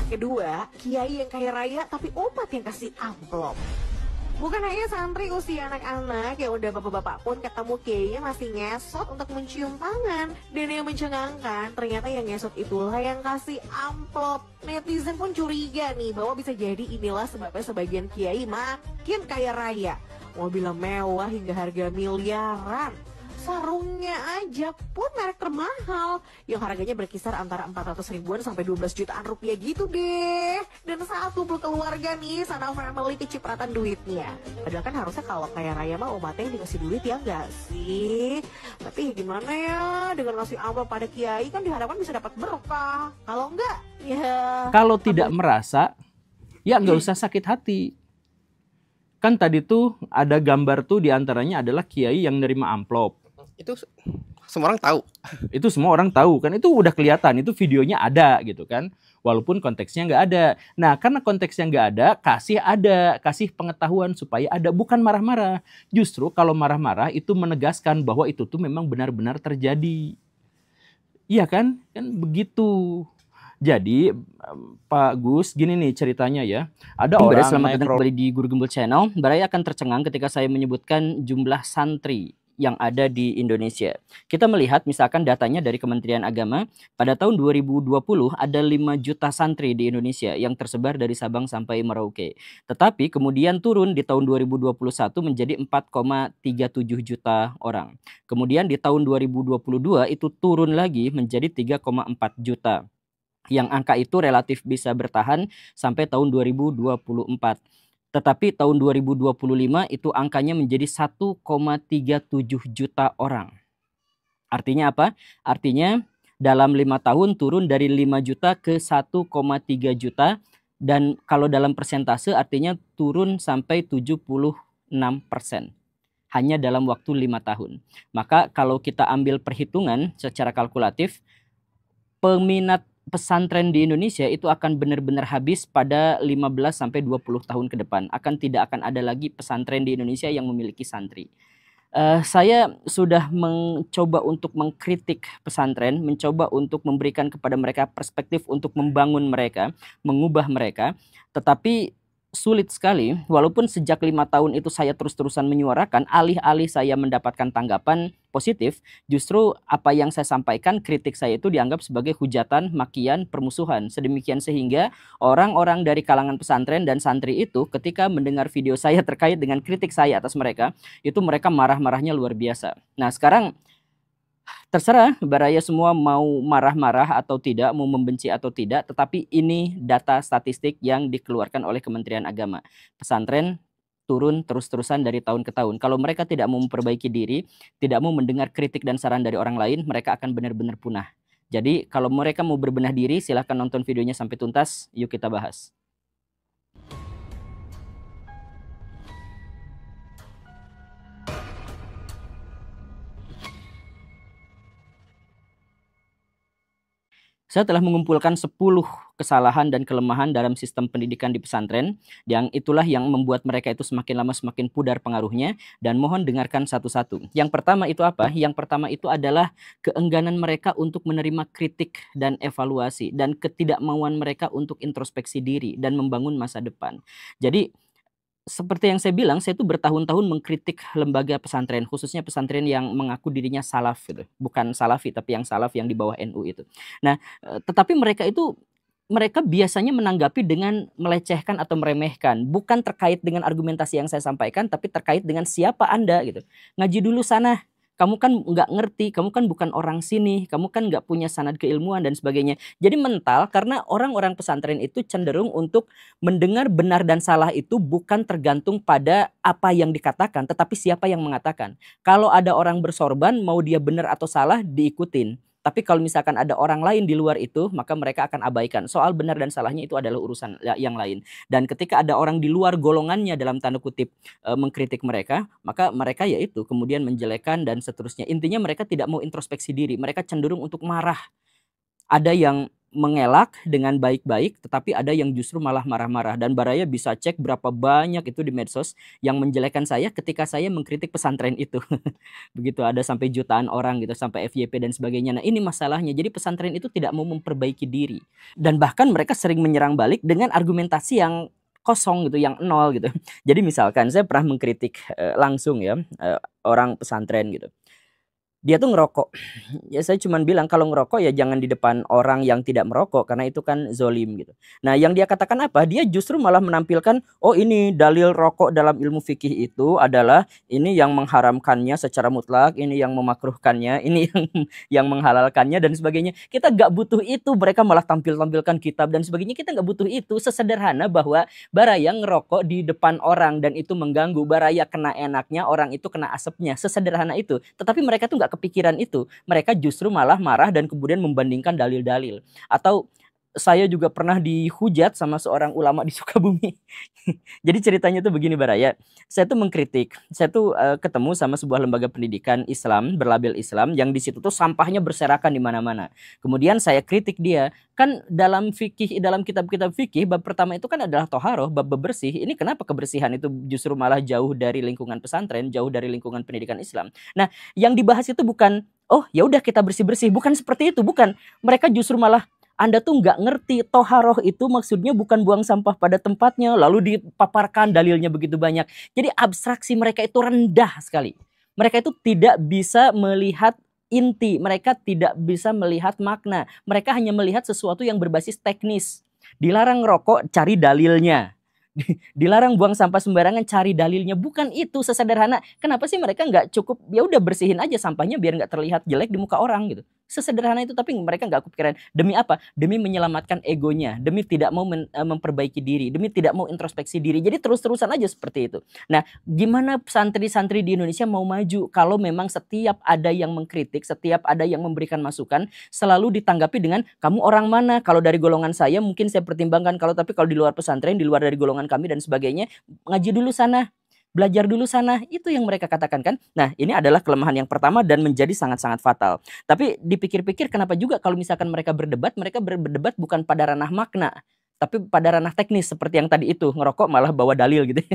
Kedua, kiai yang kaya raya tapi umat yang kasih amplop. Bukan hanya santri usia anak-anak, yang udah bapak-bapak pun ketemu kiainya masih ngesot untuk mencium tangan. Dan yang mencengangkan, ternyata yang ngesot itulah yang kasih amplop. Netizen pun curiga nih bahwa bisa jadi inilah sebabnya sebagian kiai makin kaya raya. Mobil mewah hingga harga miliaran. Sarungnya aja pun merek termahal yang harganya berkisar antara 400 ribuan sampai 12 jutaan rupiah gitu deh. Dan saat kumpul keluarga nih, sana family kecipratan duitnya. Padahal kan harusnya kalau kaya raya mah umatnya yang dikasih duit ya enggak sih? Tapi gimana ya, dengan ngasih amplop pada kiai kan diharapkan bisa dapat berkah. Kalau enggak, ya... Kalau tidak merasa, ya nggak usah sakit hati. Kan tadi tuh ada gambar tuh diantaranya adalah kiai yang nerima amplop. Itu semua orang tahu. Itu semua orang tahu kan, itu udah kelihatan, itu videonya ada gitu kan. Walaupun konteksnya nggak ada. Nah karena konteksnya nggak ada, kasih pengetahuan supaya ada, bukan marah-marah. Justru kalau marah-marah itu menegaskan bahwa itu tuh memang benar-benar terjadi. Iya kan? Kan begitu. Jadi Pak Gus, gini nih ceritanya ya. Ada orang selamat datang kembali di Guru Gembul Channel. Baraya akan tercengang ketika saya menyebutkan jumlah santri yang ada di Indonesia. Kita melihat misalkan datanya dari Kementerian Agama, pada tahun 2020 ada 5 juta santri di Indonesia yang tersebar dari Sabang sampai Merauke. Tetapi kemudian turun di tahun 2021 menjadi 4,37 juta orang. Kemudian di tahun 2022 itu turun lagi menjadi 3,4 juta. Yang angka itu relatif bisa bertahan sampai tahun 2024. Tetapi tahun 2025 itu angkanya menjadi 1,37 juta orang. Artinya apa? Artinya dalam 5 tahun turun dari 5 juta ke 1,3 juta. Dan kalau dalam persentase artinya turun sampai 76%. Hanya dalam waktu 5 tahun. Maka kalau kita ambil perhitungan secara kalkulatif, peminat pesantren di Indonesia itu akan benar-benar habis pada 15 sampai 20 tahun ke depan. Tidak akan ada lagi pesantren di Indonesia yang memiliki santri. Saya sudah mencoba untuk mengkritik pesantren, mencoba untuk memberikan kepada mereka perspektif untuk membangun mereka, mengubah mereka, tetapi sulit sekali. Walaupun sejak 5 tahun itu saya terus-terusan menyuarakan, alih-alih saya mendapatkan tanggapan positif, justru apa yang saya sampaikan, kritik saya itu dianggap sebagai hujatan, makian, permusuhan. Sedemikian sehingga orang-orang dari kalangan pesantren dan santri itu ketika mendengar video saya terkait dengan kritik saya atas mereka, itu mereka marah-marahnya luar biasa. Nah sekarang terserah Baraya semua mau marah-marah atau tidak, mau membenci atau tidak, tetapi ini data statistik yang dikeluarkan oleh Kementerian Agama. Pesantren turun terus-terusan dari tahun ke tahun. Kalau mereka tidak mau memperbaiki diri, tidak mau mendengar kritik dan saran dari orang lain, mereka akan benar-benar punah. Jadi kalau mereka mau berbenah diri, silahkan nonton videonya sampai tuntas, yuk kita bahas. Saya telah mengumpulkan 10 kesalahan dan kelemahan dalam sistem pendidikan di pesantren, yang itulah yang membuat mereka itu semakin lama semakin pudar pengaruhnya, dan mohon dengarkan satu-satu. Yang pertama itu apa? Yang pertama itu adalah keengganan mereka untuk menerima kritik dan evaluasi, dan ketidakmauan mereka untuk introspeksi diri dan membangun masa depan. Jadi seperti yang saya bilang, saya itu bertahun-tahun mengkritik lembaga pesantren, khususnya pesantren yang mengaku dirinya salaf gitu. Bukan salafi, tapi yang salaf yang di bawah NU itu. Nah, tetapi mereka biasanya menanggapi dengan melecehkan atau meremehkan. Bukan terkait dengan argumentasi yang saya sampaikan, tapi terkait dengan siapa Anda gitu. Ngaji dulu sana. Kamu kan nggak ngerti, kamu kan bukan orang sini, kamu kan nggak punya sanad keilmuan dan sebagainya. Jadi mental, karena orang-orang pesantren itu cenderung untuk mendengar benar dan salah itu bukan tergantung pada apa yang dikatakan, tetapi siapa yang mengatakan. Kalau ada orang bersorban, mau dia benar atau salah, diikutin. Tapi kalau misalkan ada orang lain di luar itu, maka mereka akan abaikan. Soal benar dan salahnya itu adalah urusan yang lain. Dan ketika ada orang di luar golongannya dalam tanda kutip mengkritik mereka, maka mereka yaitu kemudian menjelekan dan seterusnya. Intinya mereka tidak mau introspeksi diri. Mereka cenderung untuk marah. Ada yang mengelak dengan baik-baik, tetapi ada yang justru malah marah-marah. Dan Baraya bisa cek berapa banyak itu di medsos yang menjelekkan saya ketika saya mengkritik pesantren itu. Begitu, ada sampai jutaan orang gitu, sampai FYP dan sebagainya. Nah ini masalahnya, jadi pesantren itu tidak mau memperbaiki diri. Dan bahkan mereka sering menyerang balik dengan argumentasi yang kosong gitu, yang nol gitu. Jadi misalkan saya pernah mengkritik langsung ya orang pesantren gitu. Dia tuh ngerokok. Ya saya cuman bilang kalau ngerokok ya jangan di depan orang yang tidak merokok karena itu kan zolim gitu. Nah yang dia katakan apa? Dia justru malah menampilkan, oh ini dalil rokok dalam ilmu fikih itu adalah ini yang mengharamkannya secara mutlak, ini yang memakruhkannya, ini yang menghalalkannya dan sebagainya. Kita gak butuh itu. Mereka malah tampilkan kitab dan sebagainya. Kita gak butuh itu. Sesederhana bahwa Baraya ngerokok di depan orang dan itu mengganggu. Baraya kena enaknya, orang itu kena asapnya. Sesederhana itu. Tetapi mereka tuh gak kepikiran itu. Mereka justru malah marah dan kemudian membandingkan dalil-dalil. Atau saya juga pernah dihujat sama seorang ulama di Sukabumi. Jadi ceritanya tuh begini Baraya. Saya tuh mengkritik. Saya tuh ketemu sama sebuah lembaga pendidikan Islam berlabel Islam yang di situ tuh sampahnya berserakan di mana-mana. Kemudian saya kritik dia. Kan dalam fikih, dalam kitab-kitab fikih bab pertama itu kan adalah toharoh, bab bebersih. Ini kenapa kebersihan itu justru malah jauh dari lingkungan pesantren, jauh dari lingkungan pendidikan Islam. Nah, yang dibahas itu bukan oh ya udah kita bersih-bersih, bukan seperti itu, bukan. Mereka justru malah Anda tuh nggak ngerti toharoh itu maksudnya bukan buang sampah pada tempatnya lalu dipaparkan dalilnya begitu banyak. Jadi abstraksi mereka itu rendah sekali. Mereka itu tidak bisa melihat inti, mereka tidak bisa melihat makna. Mereka hanya melihat sesuatu yang berbasis teknis. Dilarang rokok, cari dalilnya. Dilarang buang sampah sembarangan, cari dalilnya. Bukan itu, sesederhana. Kenapa sih mereka nggak cukup ya udah bersihin aja sampahnya biar nggak terlihat jelek di muka orang gitu. Sesederhana itu, tapi mereka nggak kepikiran. Demi apa? Demi menyelamatkan egonya, demi tidak mau memperbaiki diri, demi tidak mau introspeksi diri. Jadi terus-terusan aja seperti itu. Nah, gimana santri-santri di Indonesia mau maju kalau memang setiap ada yang mengkritik, setiap ada yang memberikan masukan, selalu ditanggapi dengan kamu orang mana? Kalau dari golongan saya mungkin saya pertimbangkan, tapi kalau di luar pesantren, di luar dari golongan kami dan sebagainya, ngaji dulu sana. Belajar dulu sana, itu yang mereka katakan kan. Nah ini adalah kelemahan yang pertama dan menjadi sangat-sangat fatal. Tapi dipikir-pikir kenapa juga kalau misalkan mereka berdebat bukan pada ranah makna, tapi pada ranah teknis seperti yang tadi itu, ngerokok malah bawa dalil gitu.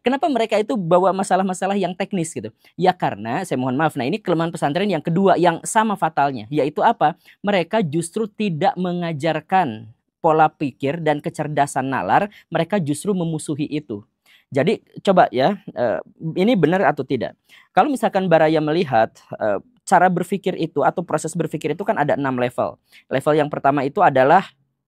Kenapa mereka itu bawa masalah-masalah yang teknis gitu? Ya karena, saya mohon maaf, nah ini kelemahan pesantren yang kedua yang sama fatalnya, yaitu apa? Mereka justru tidak mengajarkan pola pikir dan kecerdasan nalar, mereka justru memusuhi itu. Jadi coba ya, ini benar atau tidak. Kalau misalkan Baraya melihat cara berpikir itu atau proses berpikir itu kan ada 6 level. Level yang pertama itu adalah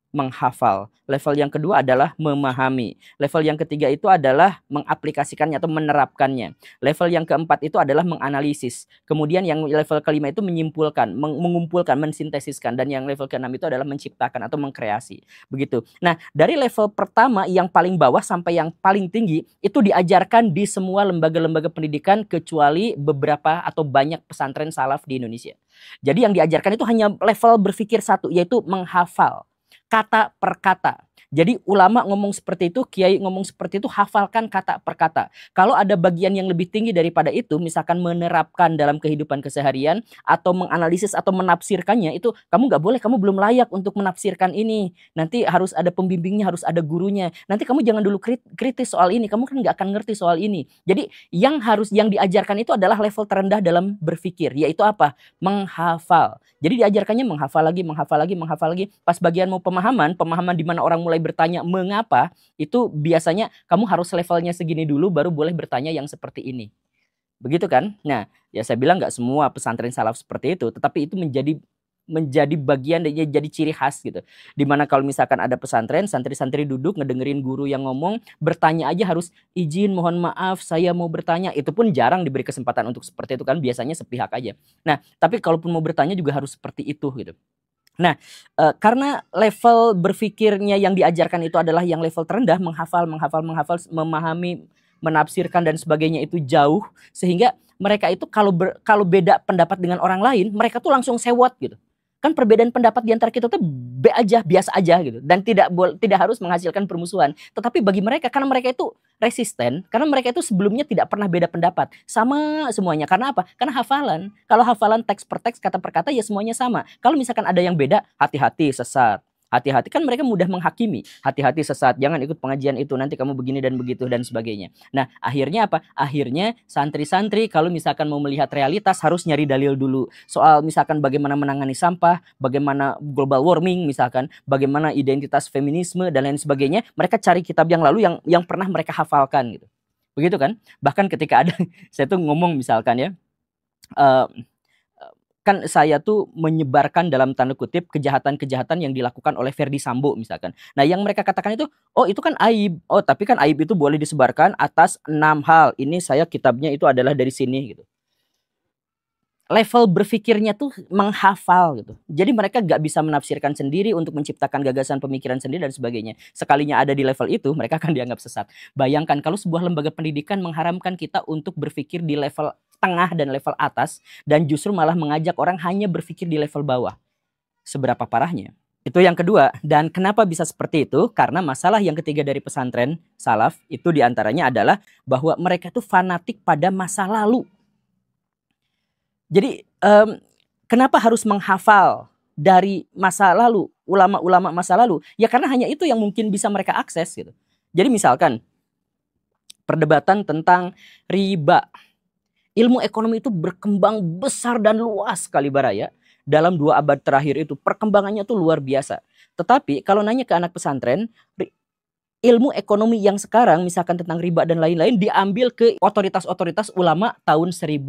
menghafal. Level yang kedua adalah memahami. Level yang ketiga itu adalah mengaplikasikannya atau menerapkannya. Level yang keempat itu adalah menganalisis. Kemudian yang level kelima itu menyimpulkan, mengumpulkan, mensintesiskan. Dan yang level keenam itu adalah menciptakan atau mengkreasi. Begitu. Nah, dari level pertama yang paling bawah sampai yang paling tinggi itu diajarkan di semua lembaga-lembaga pendidikan kecuali beberapa atau banyak pesantren salaf di Indonesia. Jadi yang diajarkan itu hanya level berpikir satu, yaitu menghafal. Kata per kata. Jadi ulama ngomong seperti itu, kiai ngomong seperti itu, hafalkan kata per kata. Kalau ada bagian yang lebih tinggi daripada itu, misalkan menerapkan dalam kehidupan keseharian, atau menganalisis atau menafsirkannya, itu kamu nggak boleh, kamu belum layak untuk menafsirkan ini. Nanti harus ada pembimbingnya, harus ada gurunya. Nanti kamu jangan dulu kritis soal ini, kamu kan nggak akan ngerti soal ini. Jadi yang diajarkan itu adalah level terendah dalam berpikir, yaitu apa? Menghafal. Jadi diajarkannya menghafal lagi. Pas bagian mau pemahaman di mana orang mulai bertanya mengapa, itu biasanya kamu harus levelnya segini dulu baru boleh bertanya yang seperti ini. Begitu kan? Nah, ya saya bilang nggak semua pesantren salaf seperti itu, tetapi itu menjadi bagian dan jadi ciri khas gitu. Dimana kalau misalkan ada pesantren, santri-santri duduk ngedengerin guru yang ngomong, bertanya aja harus izin, mohon maaf, saya mau bertanya. Itu pun jarang diberi kesempatan untuk seperti itu kan, biasanya sepihak aja. Nah, tapi kalaupun mau bertanya juga harus seperti itu gitu. Nah, karena level berpikirnya yang diajarkan itu adalah yang level terendah, menghafal, memahami, menafsirkan dan sebagainya itu jauh, sehingga mereka itu kalau beda pendapat dengan orang lain, mereka tuh langsung sewot gitu. Kan perbedaan pendapat di antara kita tuh B aja, biasa aja gitu. Dan tidak harus menghasilkan permusuhan. Tetapi bagi mereka, karena mereka itu resisten, karena mereka itu sebelumnya tidak pernah beda pendapat. Sama semuanya. Karena apa? Karena hafalan. Kalau hafalan teks per teks, kata per kata, ya semuanya sama. Kalau misalkan ada yang beda, hati-hati, sesat. Hati-hati, kan mereka mudah menghakimi. Hati-hati, sesat, jangan ikut pengajian itu, nanti kamu begini dan begitu dan sebagainya. Nah, akhirnya apa? Akhirnya santri-santri kalau misalkan mau melihat realitas harus nyari dalil dulu. Soal misalkan bagaimana menangani sampah, bagaimana global warming misalkan, bagaimana identitas feminisme dan lain sebagainya, mereka cari kitab yang lalu yang pernah mereka hafalkan gitu. Begitu kan? Bahkan ketika ada saya tuh ngomong misalkan ya, kan saya tuh menyebarkan dalam tanda kutip kejahatan-kejahatan yang dilakukan oleh Ferdy Sambo misalkan. Nah, yang mereka katakan itu, oh itu kan aib. Oh, tapi kan aib itu boleh disebarkan atas 6 hal. Ini saya kitabnya itu adalah dari sini gitu. Level berpikirnya tuh menghafal gitu. Jadi mereka gak bisa menafsirkan sendiri untuk menciptakan gagasan pemikiran sendiri dan sebagainya. Sekalinya ada di level itu, mereka akan dianggap sesat. Bayangkan kalau sebuah lembaga pendidikan mengharamkan kita untuk berpikir di level tengah dan level atas, dan justru malah mengajak orang hanya berpikir di level bawah. Seberapa parahnya? Itu yang kedua. Dan kenapa bisa seperti itu? Karena masalah yang ketiga dari pesantren salaf itu diantaranya adalah bahwa mereka tuh fanatik pada masa lalu. Jadi kenapa harus menghafal dari masa lalu, ulama-ulama masa lalu? Ya karena hanya itu yang mungkin bisa mereka akses gitu. Jadi misalkan perdebatan tentang riba. Ilmu ekonomi itu berkembang besar dan luas sekali Baraya. Dalam 2 abad terakhir itu perkembangannya tuh luar biasa. Tetapi kalau nanya ke anak pesantren, ilmu ekonomi yang sekarang misalkan tentang riba dan lain-lain diambil ke otoritas-otoritas ulama tahun 1000,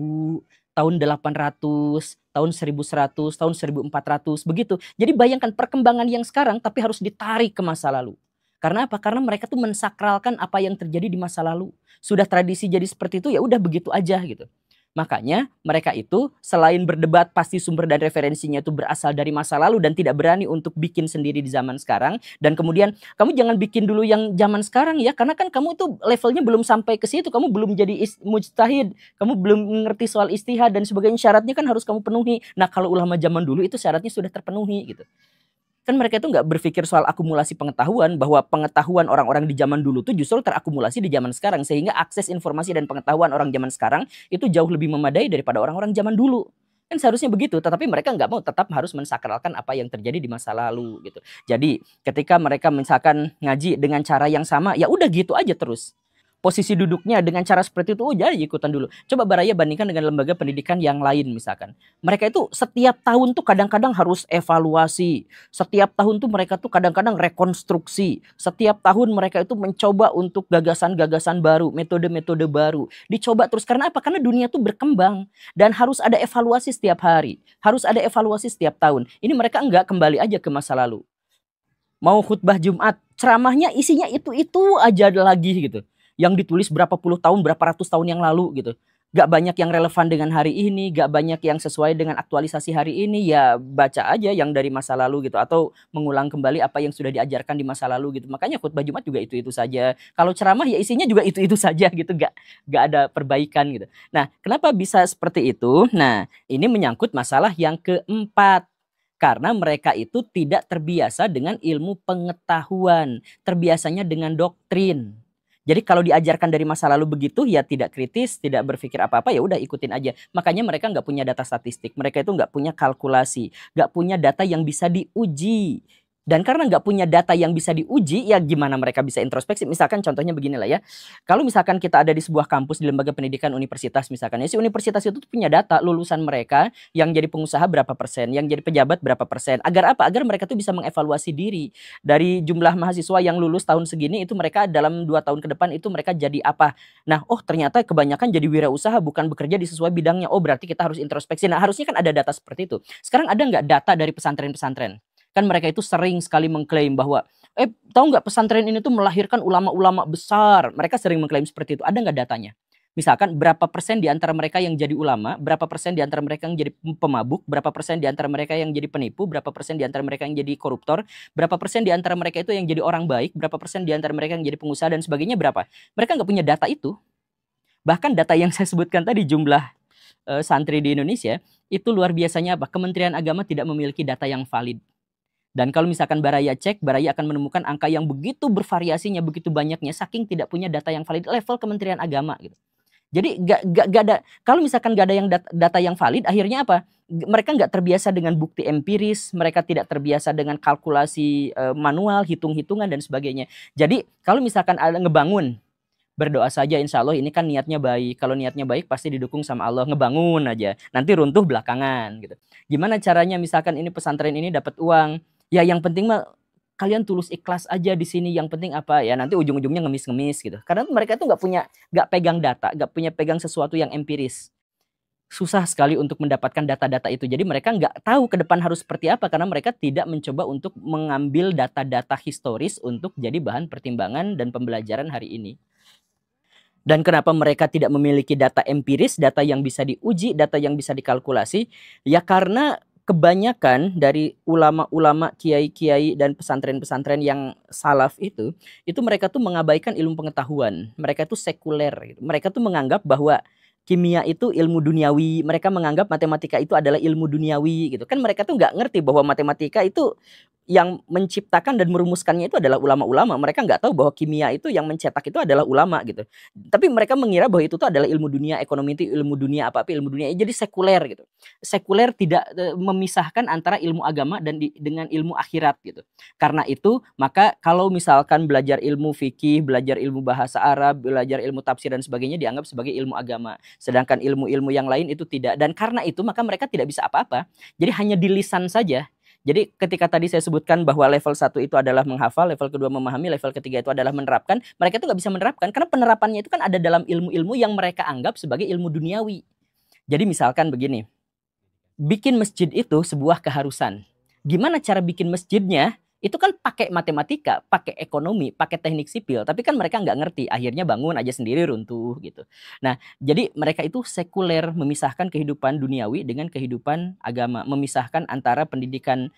tahun 800, tahun 1100, tahun 1400 begitu. Jadi bayangkan perkembangan yang sekarang tapi harus ditarik ke masa lalu. Karena apa? Karena mereka tuh mensakralkan apa yang terjadi di masa lalu. Sudah tradisi jadi seperti itu, ya udah begitu aja gitu. Makanya mereka itu selain berdebat pasti sumber dan referensinya itu berasal dari masa lalu dan tidak berani untuk bikin sendiri di zaman sekarang. Dan kemudian kamu jangan bikin dulu yang zaman sekarang ya, karena kan kamu itu levelnya belum sampai ke situ, kamu belum jadi mujtahid, kamu belum ngerti soal istihad dan sebagainya, syaratnya kan harus kamu penuhi. Nah kalau ulama zaman dulu itu syaratnya sudah terpenuhi gitu. Kan mereka itu nggak berpikir soal akumulasi pengetahuan, bahwa pengetahuan orang-orang di zaman dulu tuh justru terakumulasi di zaman sekarang, sehingga akses informasi dan pengetahuan orang zaman sekarang itu jauh lebih memadai daripada orang-orang zaman dulu. Kan seharusnya begitu, tetapi mereka nggak mau, tetap harus mensakralkan apa yang terjadi di masa lalu gitu. Jadi ketika mereka misalkan ngaji dengan cara yang sama, ya udah gitu aja terus. Posisi duduknya dengan cara seperti itu, oh jadi ikutan dulu. Coba Baraya bandingkan dengan lembaga pendidikan yang lain misalkan. Mereka itu setiap tahun tuh kadang-kadang harus evaluasi. Setiap tahun tuh mereka tuh kadang-kadang rekonstruksi. Setiap tahun mereka itu mencoba untuk gagasan-gagasan baru, metode-metode baru. Dicoba terus, karena apa? Karena dunia tuh berkembang. Dan harus ada evaluasi setiap hari. Harus ada evaluasi setiap tahun. Ini mereka enggak kembali aja ke masa lalu. Mau khutbah Jumat, ceramahnya isinya itu-itu aja lagi gitu. Yang ditulis berapa puluh tahun, berapa ratus tahun yang lalu gitu. Gak banyak yang relevan dengan hari ini, gak banyak yang sesuai dengan aktualisasi hari ini, ya baca aja yang dari masa lalu gitu. Atau mengulang kembali apa yang sudah diajarkan di masa lalu gitu. Makanya khutbah Jumat juga itu-itu saja. Kalau ceramah ya isinya juga itu-itu saja gitu, gak ada perbaikan gitu. Nah, kenapa bisa seperti itu? Nah, ini menyangkut masalah yang keempat. Karena mereka itu tidak terbiasa dengan ilmu pengetahuan, terbiasanya dengan doktrin. Jadi kalau diajarkan dari masa lalu begitu, ya tidak kritis, tidak berpikir apa-apa, ya udah ikutin aja. Makanya mereka nggak punya data statistik, mereka itu nggak punya kalkulasi, nggak punya data yang bisa diuji. Dan karena nggak punya data yang bisa diuji, ya gimana mereka bisa introspeksi? Misalkan contohnya beginilah ya. Kalau misalkan kita ada di sebuah kampus di lembaga pendidikan universitas misalkan, ya si universitas itu punya data lulusan mereka yang jadi pengusaha berapa persen, yang jadi pejabat berapa persen. Agar apa? Agar mereka tuh bisa mengevaluasi diri. Dari jumlah mahasiswa yang lulus tahun segini itu mereka dalam 2 tahun ke depan itu mereka jadi apa. Nah, oh ternyata kebanyakan jadi wirausaha, bukan bekerja di sesuai bidangnya. Oh berarti kita harus introspeksi. Nah harusnya kan ada data seperti itu. Sekarang ada nggak data dari pesantren-pesantren? Kan mereka itu sering sekali mengklaim bahwa tahu nggak pesantren ini tuh melahirkan ulama-ulama besar. Mereka sering mengklaim seperti itu. Ada nggak datanya? Misalkan berapa persen di antara mereka yang jadi ulama, berapa persen di antara mereka yang jadi pemabuk, berapa persen di antara mereka yang jadi penipu, berapa persen di antara mereka yang jadi koruptor, berapa persen di antara mereka itu yang jadi orang baik, berapa persen di antara mereka yang jadi pengusaha dan sebagainya, berapa? Mereka nggak punya data itu. Bahkan data yang saya sebutkan tadi, jumlah santri di Indonesia itu luar biasanya apa? Kementerian Agama tidak memiliki data yang valid. Dan kalau misalkan Baraya cek, Baraya akan menemukan angka yang begitu bervariasinya, begitu banyaknya, saking tidak punya data yang valid level Kementerian Agama gitu. Jadi gak ada, kalau misalkan gak ada yang data yang valid, akhirnya apa? Mereka nggak terbiasa dengan bukti empiris, mereka tidak terbiasa dengan kalkulasi manual, hitung-hitungan dan sebagainya. Jadi kalau misalkan ada ngebangun, berdoa saja insya Allah ini kan niatnya baik. Kalau niatnya baik pasti didukung sama Allah, ngebangun aja. Nanti runtuh belakangan gitu. Gimana caranya misalkan ini pesantren ini dapat uang? Ya yang penting mah kalian tulus ikhlas aja di sini. Yang penting apa ya nanti ujung-ujungnya ngemis-ngemis gitu. Karena mereka tuh nggak pegang data, nggak punya pegang sesuatu yang empiris. Susah sekali untuk mendapatkan data-data itu. Jadi mereka nggak tahu ke depan harus seperti apa karena mereka tidak mencoba untuk mengambil data-data historis untuk jadi bahan pertimbangan dan pembelajaran hari ini. Dan kenapa mereka tidak memiliki data empiris, data yang bisa diuji, data yang bisa dikalkulasi? Ya karena kebanyakan dari ulama-ulama, kiai-kiai dan pesantren-pesantren yang salaf itu mereka tuh mengabaikan ilmu pengetahuan. Mereka tuh sekuler gitu. Mereka tuh menganggap bahwa kimia itu ilmu duniawi, mereka menganggap matematika itu adalah ilmu duniawi gitu. Kan mereka tuh nggak ngerti bahwa matematika itu yang menciptakan dan merumuskannya itu adalah ulama-ulama. Mereka nggak tahu bahwa kimia itu yang mencetak itu adalah ulama gitu. Tapi mereka mengira bahwa itu tuh adalah ilmu dunia, ekonomi itu ilmu dunia, apa-apa ilmu dunia. Jadi sekuler gitu. Sekuler tidak memisahkan antara ilmu agama dan dengan ilmu akhirat gitu. Karena itu, maka kalau misalkan belajar ilmu fikih, belajar ilmu bahasa Arab, belajar ilmu tafsir dan sebagainya dianggap sebagai ilmu agama. Sedangkan ilmu-ilmu yang lain itu tidak. Dan karena itu maka mereka tidak bisa apa-apa. Jadi hanya di lisan saja. Jadi ketika tadi saya sebutkan bahwa level 1 itu adalah menghafal, level kedua memahami, level ketiga itu adalah menerapkan, mereka itu nggak bisa menerapkan karena penerapannya itu kan ada dalam ilmu-ilmu yang mereka anggap sebagai ilmu duniawi. Jadi misalkan begini, bikin masjid itu sebuah keharusan. Gimana cara bikin masjidnya? Itu kan pakai matematika, pakai ekonomi, pakai teknik sipil, tapi kan mereka nggak ngerti, akhirnya bangun aja sendiri runtuh gitu. Nah, jadi mereka itu sekuler, memisahkan kehidupan duniawi dengan kehidupan agama, memisahkan antara pendidikan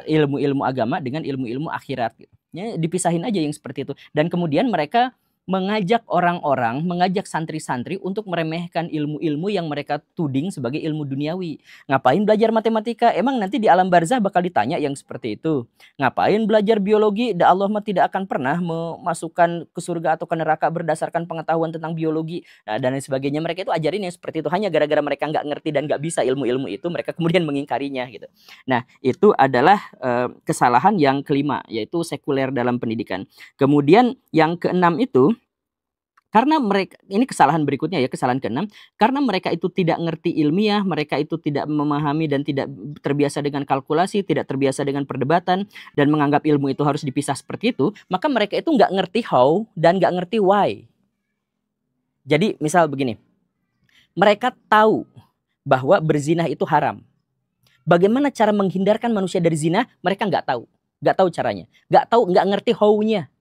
ilmu-ilmu agama dengan ilmu-ilmu akhirat gitu. Ya, dipisahin aja yang seperti itu. Dan kemudian mereka mengajak orang-orang, mengajak santri-santri untuk meremehkan ilmu-ilmu yang mereka tuding sebagai ilmu duniawi. Ngapain belajar matematika? Emang nanti di alam barzah bakal ditanya yang seperti itu. Ngapain belajar biologi? Allah mah tidak akan pernah memasukkan ke surga atau ke neraka berdasarkan pengetahuan tentang biologi. Nah, dan lain sebagainya. Mereka itu ajarin yang seperti itu. Hanya gara-gara mereka nggak ngerti dan nggak bisa ilmu-ilmu itu, mereka kemudian mengingkarinya gitu. Nah, itu adalah kesalahan yang kelima, yaitu sekuler dalam pendidikan. Kemudian yang keenam itu, karena mereka, ini kesalahan berikutnya ya, kesalahan keenam, karena mereka itu tidak ngerti ilmiah, mereka itu tidak memahami dan tidak terbiasa dengan kalkulasi, tidak terbiasa dengan perdebatan, dan menganggap ilmu itu harus dipisah seperti itu, maka mereka itu nggak ngerti how dan nggak ngerti why. Jadi misal begini, mereka tahu bahwa berzinah itu haram. Bagaimana cara menghindarkan manusia dari zina? Mereka nggak tahu caranya, nggak ngerti how-nya.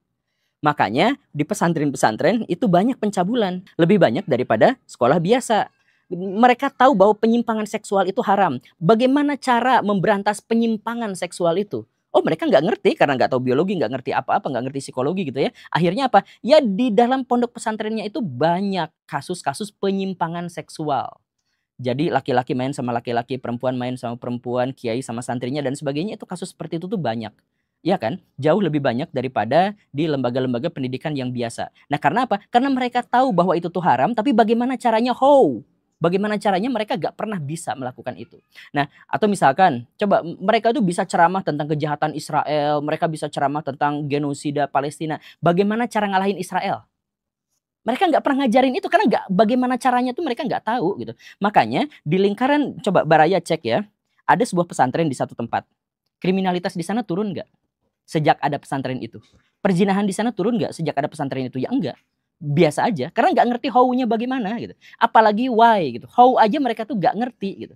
Makanya di pesantren-pesantren itu banyak pencabulan, lebih banyak daripada sekolah biasa. Mereka tahu bahwa penyimpangan seksual itu haram. Bagaimana cara memberantas penyimpangan seksual itu? Oh, mereka nggak ngerti karena nggak tahu biologi, nggak ngerti apa-apa, nggak ngerti psikologi gitu ya. Akhirnya apa? Ya di dalam pondok pesantrennya itu banyak kasus-kasus penyimpangan seksual. Jadi laki-laki main sama laki-laki, perempuan main sama perempuan, kiai sama santrinya dan sebagainya, itu kasus seperti itu tuh banyak. Ya kan? Jauh lebih banyak daripada di lembaga-lembaga pendidikan yang biasa. Nah, karena apa? Karena mereka tahu bahwa itu tuh haram, tapi bagaimana caranya? How? Bagaimana caranya? Mereka gak pernah bisa melakukan itu. Nah, atau misalkan, coba mereka tuh bisa ceramah tentang kejahatan Israel, mereka bisa ceramah tentang genosida Palestina. Bagaimana cara ngalahin Israel? Mereka nggak pernah ngajarin itu karena bagaimana caranya tuh mereka nggak tahu gitu. Makanya di lingkaran, coba Baraya cek ya, ada sebuah pesantren di satu tempat. Kriminalitas di sana turun nggak sejak ada pesantren itu? Perzinahan di sana turun nggak sejak ada pesantren itu? Ya enggak. Biasa aja, karena nggak ngerti how-nya bagaimana gitu. Apalagi why gitu. How aja mereka tuh nggak ngerti gitu.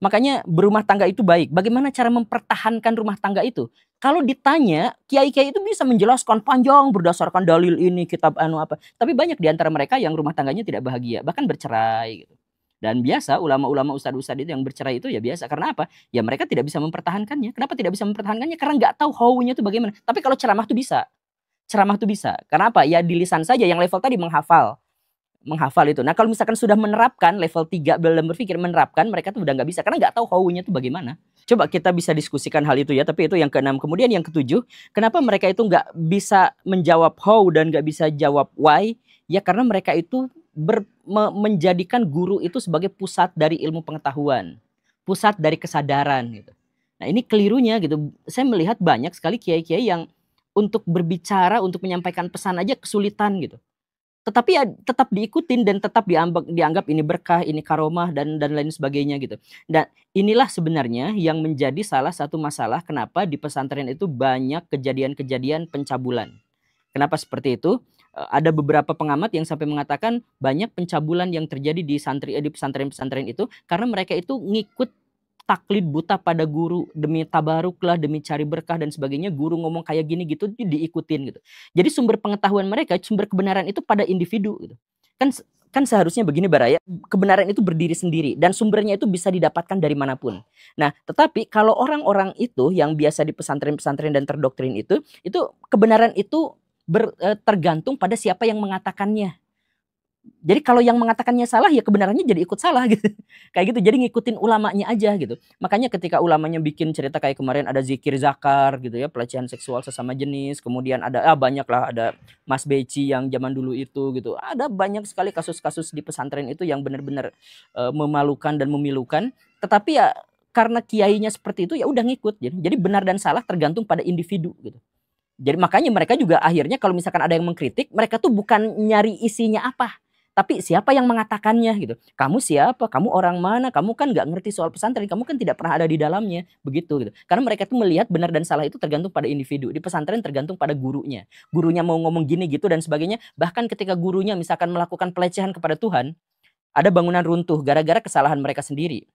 Makanya berumah tangga itu baik. Bagaimana cara mempertahankan rumah tangga itu? Kalau ditanya, kiai-kiai itu bisa menjelaskan panjang berdasarkan dalil ini, kitab apa. Tapi banyak di antara mereka yang rumah tangganya tidak bahagia, bahkan bercerai gitu. Dan biasa ulama-ulama ustadz-ustadz itu yang bercerai itu ya biasa. Karena apa? Ya mereka tidak bisa mempertahankannya. Kenapa tidak bisa mempertahankannya? Karena nggak tahu how-nya itu bagaimana. Tapi kalau ceramah tuh bisa. Ceramah tuh bisa. Karena apa? Ya di lisan saja, yang level tadi menghafal. menghafal itu. Nah kalau misalkan sudah menerapkan level 3 dalam berpikir, menerapkan, mereka tuh udah nggak bisa karena nggak tahu how-nya tuh bagaimana. Coba kita bisa diskusikan hal itu ya, tapi itu yang keenam. Kemudian yang ketujuh, kenapa mereka itu nggak bisa menjawab how dan nggak bisa jawab why? Ya karena mereka itu menjadikan guru itu sebagai pusat dari ilmu pengetahuan, pusat dari kesadaran gitu. Nah ini kelirunya gitu. Saya melihat banyak sekali kiai-kiai yang untuk berbicara, untuk menyampaikan pesan aja kesulitan gitu. Tetapi ya tetap diikutin dan tetap dianggap ini berkah, ini karomah dan lain sebagainya gitu. Dan inilah sebenarnya yang menjadi salah satu masalah kenapa di pesantren itu banyak kejadian-kejadian pencabulan. Kenapa seperti itu? Ada beberapa pengamat yang sampai mengatakan banyak pencabulan yang terjadi di pesantren-pesantren itu karena mereka itu ngikut taklid buta pada guru demi tabaruk lah, demi cari berkah dan sebagainya. Guru ngomong kayak gini gitu diikutin gitu. Jadi sumber pengetahuan mereka, sumber kebenaran itu pada individu gitu. Kan seharusnya begini Baraya, kebenaran itu berdiri sendiri dan sumbernya itu bisa didapatkan dari manapun. Nah, tetapi kalau orang-orang itu yang biasa di pesantren-pesantren dan terdoktrin itu kebenaran itu tergantung pada siapa yang mengatakannya. Jadi kalau yang mengatakannya salah ya kebenarannya jadi ikut salah gitu. Kayak gitu. Jadi ngikutin ulamanya aja gitu. Makanya ketika ulamanya bikin cerita kayak kemarin ada zikir zakar gitu ya, pelecehan seksual sesama jenis, kemudian ada banyak lah, ada Mas Beci yang zaman dulu itu gitu. Ada banyak sekali kasus-kasus di pesantren itu yang benar-benar memalukan dan memilukan. Tetapi ya karena kiainya seperti itu ya udah ngikut. Jadi benar dan salah tergantung pada individu gitu. Jadi makanya mereka juga akhirnya kalau misalkan ada yang mengkritik, mereka tuh bukan nyari isinya apa, tapi siapa yang mengatakannya gitu. Kamu siapa? Kamu orang mana? Kamu kan nggak ngerti soal pesantren. Kamu kan tidak pernah ada di dalamnya. Begitu gitu. Karena mereka tuh melihat benar dan salah itu tergantung pada individu. Di pesantren tergantung pada gurunya. Gurunya mau ngomong gini gitu dan sebagainya. Bahkan ketika gurunya misalkan melakukan pelecehan kepada Tuhan, ada bangunan runtuh gara-gara kesalahan mereka sendiri.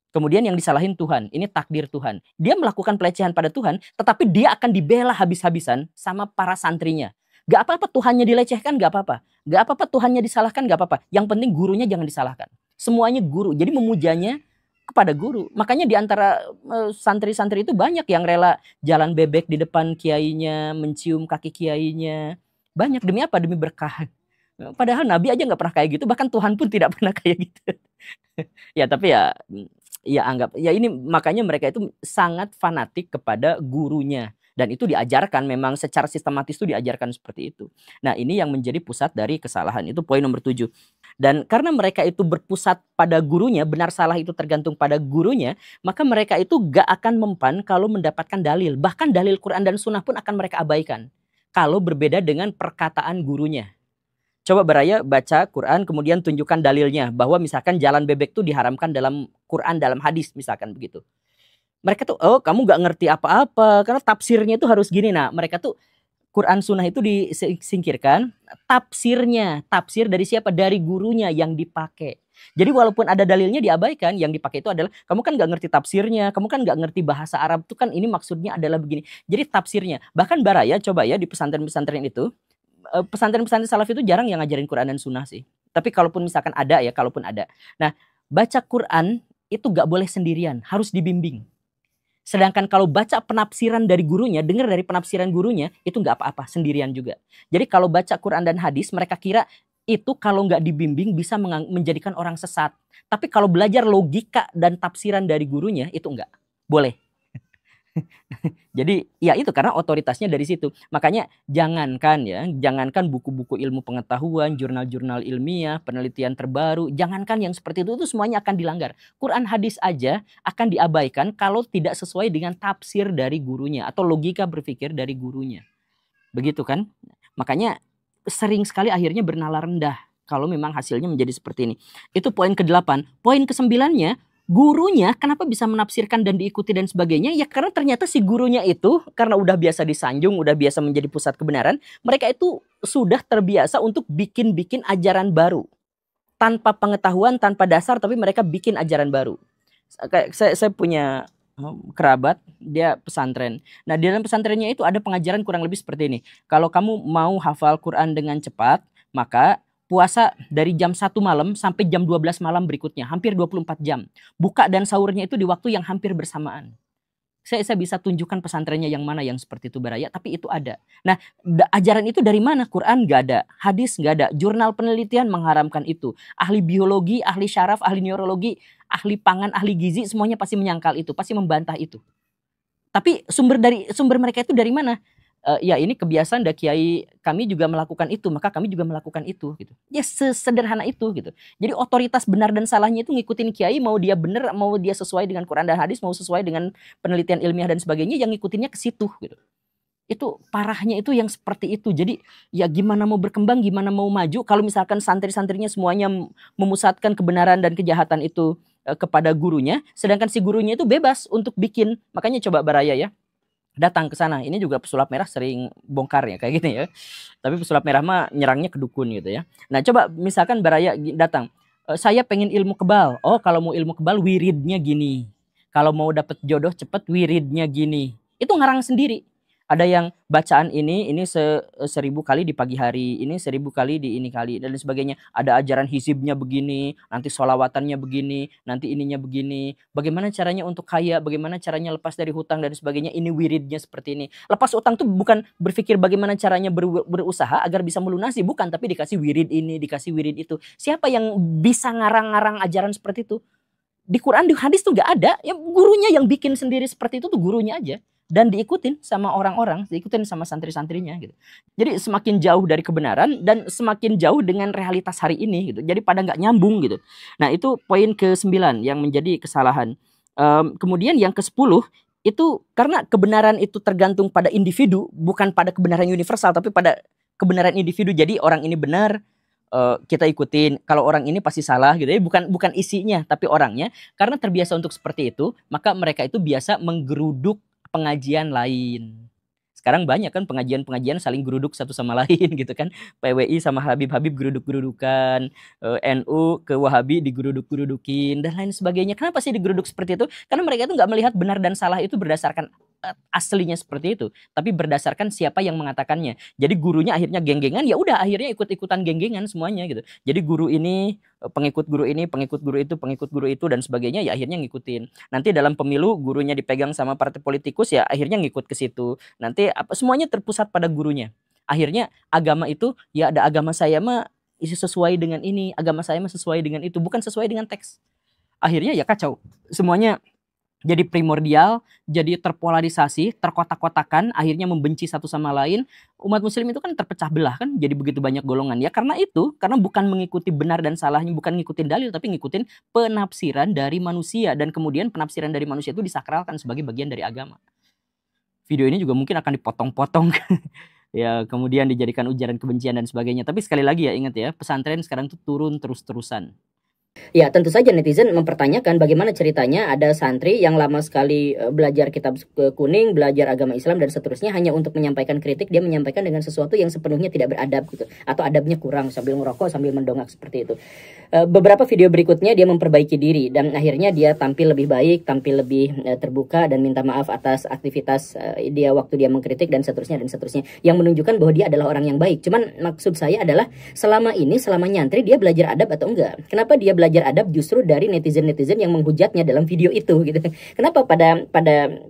Kemudian yang disalahin Tuhan, ini takdir Tuhan. Dia melakukan pelecehan pada Tuhan, tetapi dia akan dibela habis-habisan sama para santrinya. Gak apa-apa Tuhannya dilecehkan, gak apa-apa. Gak apa-apa Tuhannya disalahkan, gak apa-apa. Yang penting gurunya jangan disalahkan. Semuanya guru, jadi memujanya kepada guru. Makanya di antara santri-santri itu banyak yang rela jalan bebek di depan kiainya, mencium kaki kiainya. Banyak, demi apa? Demi berkah. Padahal Nabi aja gak pernah kayak gitu, bahkan Tuhan pun tidak pernah kayak gitu. Ya tapi ya anggap ya ini makanya mereka itu sangat fanatik kepada gurunya dan itu diajarkan memang secara sistematis itu diajarkan seperti itu. Nah, ini yang menjadi pusat dari kesalahan. Itu poin nomor 7. Dan karena mereka itu berpusat pada gurunya, benar salah itu tergantung pada gurunya, maka mereka itu gak akan mempan kalau mendapatkan dalil. Bahkan dalil Quran dan Sunnah pun akan mereka abaikan kalau berbeda dengan perkataan gurunya. Coba Baraya baca Quran kemudian tunjukkan dalilnya bahwa misalkan jalan bebek itu diharamkan dalam Quran, dalam hadis misalkan begitu. Mereka tuh kamu gak ngerti apa-apa karena tafsirnya itu harus gini. Nah mereka tuh Quran Sunnah itu disingkirkan, tafsir dari siapa? Dari gurunya yang dipakai. Jadi walaupun ada dalilnya diabaikan, yang dipakai itu adalah kamu kan gak ngerti tafsirnya, kamu kan gak ngerti bahasa Arab itu kan ini maksudnya adalah begini. Jadi tafsirnya, bahkan Baraya coba ya di pesantren-pesantren itu, pesantren-pesantren salaf itu jarang yang ngajarin Quran dan Sunnah sih. Tapi kalaupun misalkan ada ya, kalaupun ada. Nah, baca Quran itu gak boleh sendirian, harus dibimbing. Sedangkan kalau baca penafsiran dari gurunya, dengar dari penafsiran gurunya, itu gak apa-apa, sendirian juga. Jadi kalau baca Quran dan hadis, mereka kira itu kalau gak dibimbing bisa menjadikan orang sesat. Tapi kalau belajar logika dan tafsiran dari gurunya, itu enggak. Boleh. Jadi ya itu karena otoritasnya dari situ. Makanya jangankan buku-buku ilmu pengetahuan, jurnal-jurnal ilmiah, penelitian terbaru, jangankan yang seperti itu semuanya akan dilanggar. Quran hadis aja akan diabaikan kalau tidak sesuai dengan tafsir dari gurunya atau logika berpikir dari gurunya. Begitu kan? Makanya sering sekali akhirnya bernalar rendah kalau memang hasilnya menjadi seperti ini. Itu poin ke-8. Poin ke-9-nya, gurunya kenapa bisa menafsirkan dan diikuti dan sebagainya? Ya karena ternyata si gurunya itu karena udah biasa disanjung, udah biasa menjadi pusat kebenaran, mereka itu sudah terbiasa untuk bikin ajaran baru. Tanpa pengetahuan, tanpa dasar, tapi mereka bikin ajaran baru. Saya punya kerabat, dia pesantren. Nah, di dalam pesantrennya itu ada pengajaran kurang lebih seperti ini. Kalau kamu mau hafal Quran dengan cepat, maka puasa dari jam 1 malam sampai jam 12 malam berikutnya, hampir 24 jam. Buka dan sahurnya itu di waktu yang hampir bersamaan. Saya bisa tunjukkan pesantrennya yang mana yang seperti itu Baraya, tapi itu ada. Nah, ajaran itu dari mana? Quran nggak ada, hadis nggak ada, jurnal penelitian mengharamkan itu. Ahli biologi, ahli syaraf, ahli neurologi, ahli pangan, ahli gizi, semuanya pasti menyangkal itu, pasti membantah itu. Tapi sumber mereka itu dari mana? Ya ini kebiasaan dari kiai kami juga melakukan itu, maka kami juga melakukan itu gitu. Ya sesederhana itu gitu. Jadi otoritas benar dan salahnya itu ngikutin kiai, mau dia benar, mau dia sesuai dengan Quran dan hadis, mau sesuai dengan penelitian ilmiah dan sebagainya, yang ngikutinnya ke situ gitu. Itu parahnya itu yang seperti itu. Jadi ya gimana mau berkembang, gimana mau maju kalau misalkan santri-santrinya semuanya memusatkan kebenaran dan kejahatan itu kepada gurunya, sedangkan si gurunya itu bebas untuk bikin. Makanya coba Baraya ya, datang ke sana. Ini juga pesulap merah sering bongkar ya kayak gini ya. Tapi pesulap merah mah nyerangnya ke dukun gitu ya. Nah coba misalkan Baraya datang, saya pengen ilmu kebal. Oh kalau mau ilmu kebal wiridnya gini. Kalau mau dapet jodoh cepet wiridnya gini. Itu ngarang sendiri. Ada yang bacaan ini 1000 kali di pagi hari, ini 1000 kali di ini kali dan sebagainya. Ada ajaran hizibnya begini, nanti sholawatannya begini, nanti ininya begini. Bagaimana caranya untuk kaya, bagaimana caranya lepas dari hutang dan sebagainya. Ini wiridnya seperti ini. Lepas hutang tuh bukan berpikir bagaimana caranya berusaha agar bisa melunasi, bukan, tapi dikasih wirid ini, dikasih wirid itu. Siapa yang bisa ngarang-ngarang ajaran seperti itu? Di Quran, di hadis tuh nggak ada. Ya gurunya yang bikin sendiri seperti itu tuh gurunya aja. Dan diikutin sama orang-orang, diikutin sama santri-santrinya gitu. Jadi semakin jauh dari kebenaran dan semakin jauh dengan realitas hari ini gitu. Jadi pada nggak nyambung gitu. Nah itu poin ke-9 yang menjadi kesalahan. Kemudian yang ke-10 itu karena kebenaran itu tergantung pada individu, bukan pada kebenaran universal, tapi pada kebenaran individu. Jadi orang ini benar, kita ikutin. Kalau orang ini pasti salah gitu ya. Bukan isinya, tapi orangnya. Karena terbiasa untuk seperti itu, maka mereka itu biasa menggeruduk pengajian lain. Sekarang banyak kan pengajian-pengajian saling geruduk satu sama lain gitu kan. PWI sama Habib-Habib geruduk-gerudukan, NU ke Wahabi digeruduk-gerudukin dan lain sebagainya. Kenapa sih digeruduk seperti itu? Karena mereka itu nggak melihat benar dan salah itu berdasarkan aslinya seperti itu, tapi berdasarkan siapa yang mengatakannya. Jadi gurunya akhirnya geng-gengan, ya udah akhirnya ikut-ikutan geng-gengan semuanya gitu. Jadi guru ini, pengikut guru ini, pengikut guru itu dan sebagainya, ya akhirnya ngikutin. Nanti dalam pemilu gurunya dipegang sama partai politikus, ya akhirnya ngikut ke situ. Nanti semuanya terpusat pada gurunya. Akhirnya agama itu, ya ada agama saya mah sesuai dengan ini, agama saya mah sesuai dengan itu, bukan sesuai dengan teks. Akhirnya ya kacau. Semuanya jadi primordial, jadi terpolarisasi, terkotak-kotakan, akhirnya membenci satu sama lain. Umat muslim itu kan terpecah belah kan, jadi begitu banyak golongan. Ya karena itu, karena bukan mengikuti benar dan salahnya, bukan ngikutin dalil, tapi ngikutin penafsiran dari manusia. Dan kemudian penafsiran dari manusia itu disakralkan sebagai bagian dari agama. Video ini juga mungkin akan dipotong-potong. Ya kemudian dijadikan ujaran kebencian dan sebagainya. Tapi sekali lagi ya, ingat ya, pesantren sekarang tuh turun terus-terusan. Ya tentu saja netizen mempertanyakan bagaimana ceritanya ada santri yang lama sekali belajar kitab kuning, belajar agama Islam dan seterusnya, hanya untuk menyampaikan kritik dia menyampaikan dengan sesuatu yang sepenuhnya tidak beradab gitu, atau adabnya kurang, sambil ngerokok sambil mendongak seperti itu. Beberapa video berikutnya dia memperbaiki diri dan akhirnya dia tampil lebih baik, tampil lebih terbuka dan minta maaf atas aktivitas dia waktu dia mengkritik dan seterusnya yang menunjukkan bahwa dia adalah orang yang baik. Cuman maksud saya adalah selama nyantri dia belajar adab atau enggak? Kenapa dia belajar adab justru dari netizen-netizen yang menghujatnya dalam video itu gitu. Kenapa pada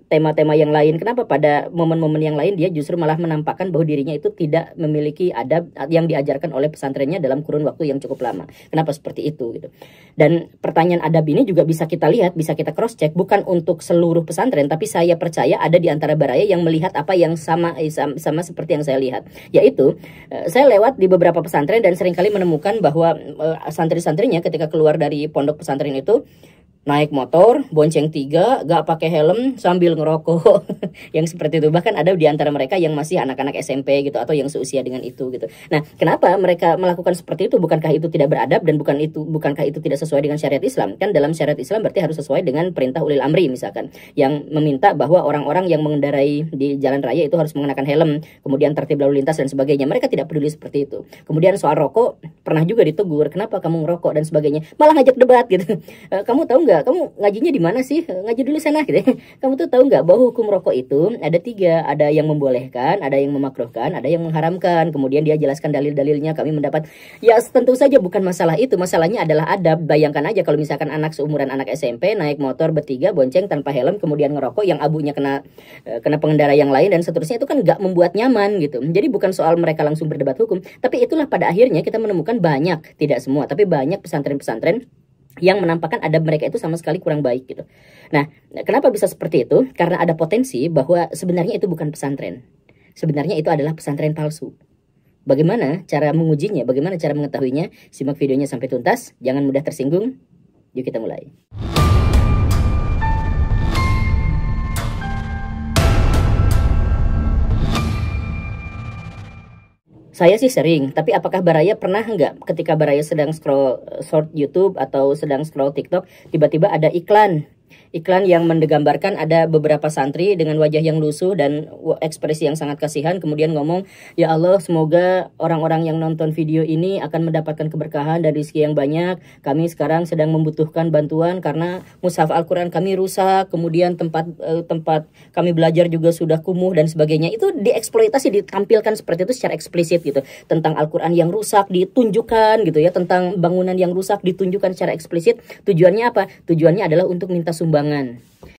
tema-tema yang lain, kenapa pada momen-momen yang lain dia justru malah menampakkan bahwa dirinya itu tidak memiliki adab yang diajarkan oleh pesantrennya dalam kurun waktu yang cukup lama. Kenapa seperti itu gitu. Dan pertanyaan adab ini juga bisa kita lihat, bisa kita cross check, bukan untuk seluruh pesantren, tapi saya percaya ada di antara Baraya yang melihat apa yang sama seperti yang saya lihat. Yaitu saya lewat di beberapa pesantren dan seringkali menemukan bahwa santri-santrinya ketika keluar dari pondok pesantren itu naik motor, bonceng 3, gak pakai helm sambil ngerokok. Yang seperti itu. Bahkan ada di antara mereka yang masih anak-anak SMP gitu, atau yang seusia dengan itu gitu. Nah, kenapa mereka melakukan seperti itu? Bukankah itu tidak beradab dan bukankah itu tidak sesuai dengan syariat Islam? Kan dalam syariat Islam berarti harus sesuai dengan perintah ulil amri misalkan, yang meminta bahwa orang-orang yang mengendarai di jalan raya itu harus mengenakan helm, kemudian tertib lalu lintas dan sebagainya. Mereka tidak peduli seperti itu. Kemudian soal rokok, pernah juga ditegur, kenapa kamu ngerokok dan sebagainya. Malah ngajak debat gitu. Kamu tahu nggak nggak, kamu ngajinya di mana sih? Ngaji dulu sana gitu ya. Kamu tuh tahu nggak bahwa hukum rokok itu ada 3, ada yang membolehkan, ada yang memakruhkan, ada yang mengharamkan. Kemudian dia jelaskan dalil-dalilnya, kami mendapat, ya tentu saja bukan masalah itu, masalahnya adalah adab. Bayangkan aja kalau misalkan anak seumuran anak SMP naik motor bertiga, bonceng tanpa helm, kemudian ngerokok, yang abunya kena pengendara yang lain dan seterusnya, itu kan nggak membuat nyaman gitu. Jadi bukan soal mereka langsung berdebat hukum, tapi itulah pada akhirnya kita menemukan banyak, tidak semua, tapi banyak pesantren-pesantren yang menampakkan adab mereka itu sama sekali kurang baik gitu. Nah, kenapa bisa seperti itu? Karena ada potensi bahwa sebenarnya itu bukan pesantren. Sebenarnya itu adalah pesantren palsu. Bagaimana cara mengujinya? Bagaimana cara mengetahuinya? Simak videonya sampai tuntas. Jangan mudah tersinggung. Yuk kita mulai. Saya sih sering, tapi apakah Baraya pernah nggak ketika Baraya sedang scroll short YouTube atau sedang scroll TikTok, tiba-tiba ada iklan yang menggambarkan ada beberapa santri dengan wajah yang lusuh dan ekspresi yang sangat kasihan, kemudian ngomong, ya Allah semoga orang-orang yang nonton video ini akan mendapatkan keberkahan dan rezeki yang banyak. Kami sekarang sedang membutuhkan bantuan karena mushaf Al-Quran kami rusak, kemudian tempat kami belajar juga sudah kumuh dan sebagainya. Itu dieksploitasi, ditampilkan seperti itu secara eksplisit gitu. Tentang Al-Quran yang rusak ditunjukkan gitu ya, tentang bangunan yang rusak ditunjukkan secara eksplisit. Tujuannya apa? Tujuannya adalah untuk minta sumbangan.